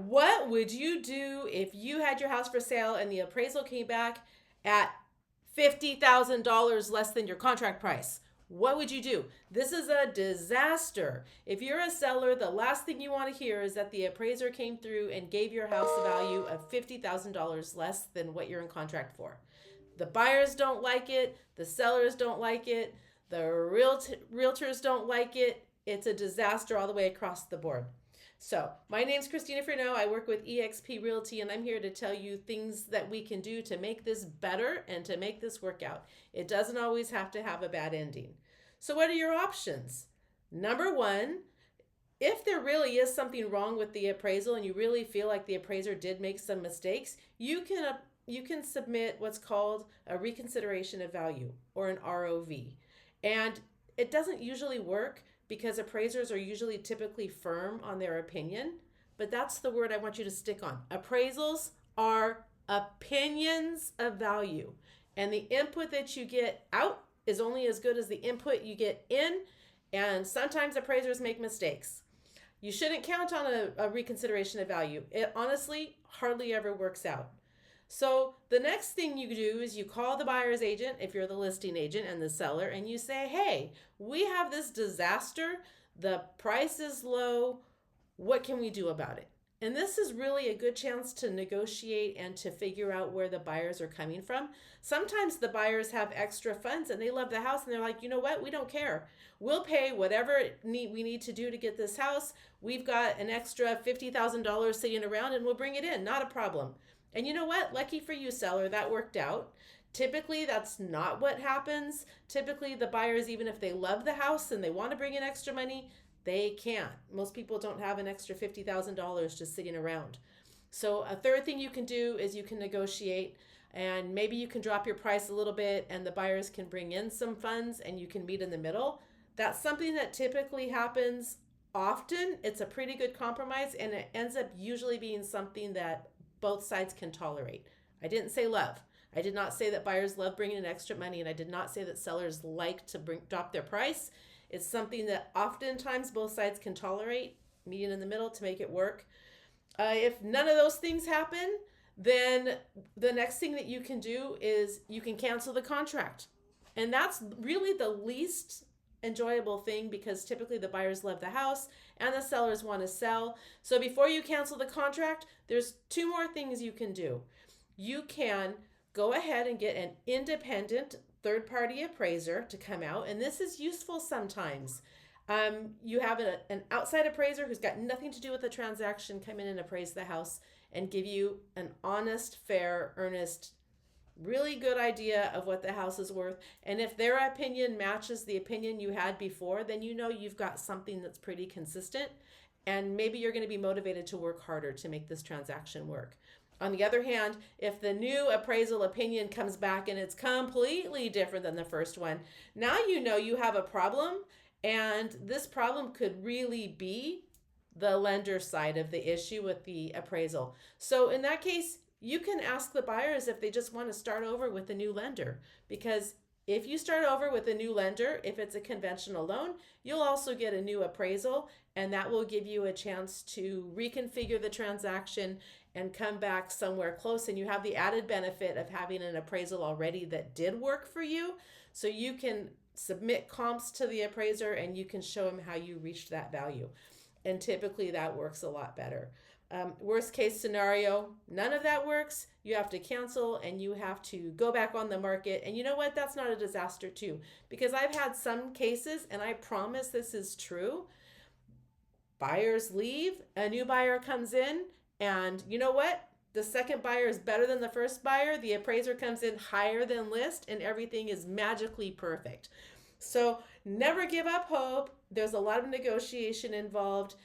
What would you do if you had your house for sale and the appraisal came back at $50,000 less than your contract price? What would you do? This is a disaster. If you're a seller, the last thing you want to hear is that the appraiser came through and gave your house a value of $50,000 less than what you're in contract for. The buyers don't like it. The sellers don't like it. The realtors don't like it. It's a disaster all the way across the board. So, my name's Kristina Fruneaux. I work with eXp Realty, and I'm here to tell you things that we can do to make this better and to make this work out. It doesn't always have to have a bad ending. So, what are your options? Number one, if there really is something wrong with the appraisal and you really feel like the appraiser did make some mistakes, you can submit what's called a reconsideration of value, or an ROV. And it doesn't usually work because appraisers are usually typically firm on their opinion, but that's the word I want you to stick on. Appraisals are opinions of value, and the input that you get out is only as good as the input you get in, and sometimes appraisers make mistakes. You shouldn't count on a reconsideration of value. It honestly hardly ever works out. So the next thing you do is you call the buyer's agent, if you're the listing agent, and the seller, and you say, hey, we have this disaster. The price is low. What can we do about it? And this is really a good chance to negotiate and to figure out where the buyers are coming from. Sometimes the buyers have extra funds and they love the house and they're like, you know what? We don't care. We'll pay whatever we need to do to get this house. We've got an extra $50,000 sitting around and we'll bring it in. Not a problem. And you know what? Lucky for you, seller, that worked out. Typically, that's not what happens. Typically, the buyers, even if they love the house and they want to bring in extra money, they can't. Most people don't have an extra $50,000 just sitting around. So a third thing you can do is you can negotiate, and maybe you can drop your price a little bit and the buyers can bring in some funds and you can meet in the middle. That's something that typically happens often. It's a pretty good compromise, and it ends up usually being something that both sides can tolerate. I didn't say love. I did not say that buyers love bringing in extra money, and I did not say that sellers like to drop their price. It's something that oftentimes both sides can tolerate, meeting in the middle to make it work. If none of those things happen, then the next thing that you can do is you can cancel the contract. And that's really the least enjoyable thing, because typically the buyers love the house and the sellers want to sell. So before you cancel the contract, there's two more things you can do. You can go ahead and get an independent third-party appraiser to come out, and this is useful sometimes. You have an outside appraiser who's got nothing to do with the transaction come in and appraise the house and give you an honest, fair, earnest, really good idea of what the house is worth. And if their opinion matches the opinion you had before, then you know you've got something that's pretty consistent, and maybe you're going to be motivated to work harder to make this transaction work. On the other hand, if the new appraisal opinion comes back and it's completely different than the first one, now you know you have a problem, and this problem could really be the lender side of the issue with the appraisal. So in that case, you can ask the buyers if they just want to start over with a new lender, because if you start over with a new lender, if it's a conventional loan, you'll also get a new appraisal, and that will give you a chance to reconfigure the transaction and come back somewhere close. And you have the added benefit of having an appraisal already that did work for you. So you can submit comps to the appraiser and you can show him how you reached that value. And typically that works a lot better. Worst case scenario, none of that works. You have to cancel and you have to go back on the market. And you know what? That's not a disaster too, because I've had some cases, and I promise this is true. Buyers leave, a new buyer comes in, and you know what? The second buyer is better than the first buyer. The appraiser comes in higher than list, and everything is magically perfect. So never give up hope. There's a lot of negotiation involved.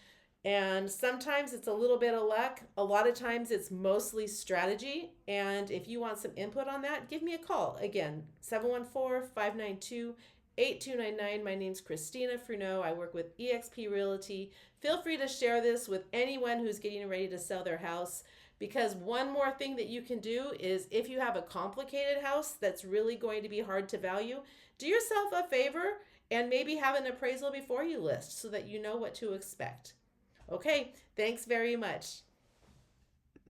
And sometimes it's a little bit of luck. A lot of times it's mostly strategy. And if you want some input on that, give me a call. Again, 714-592-8299. My name's Kristina Fruneaux. I work with eXp Realty. Feel free to share this with anyone who's getting ready to sell their house, because one more thing that you can do is, if you have a complicated house that's really going to be hard to value, do yourself a favor and maybe have an appraisal before you list so that you know what to expect. Okay, thanks very much.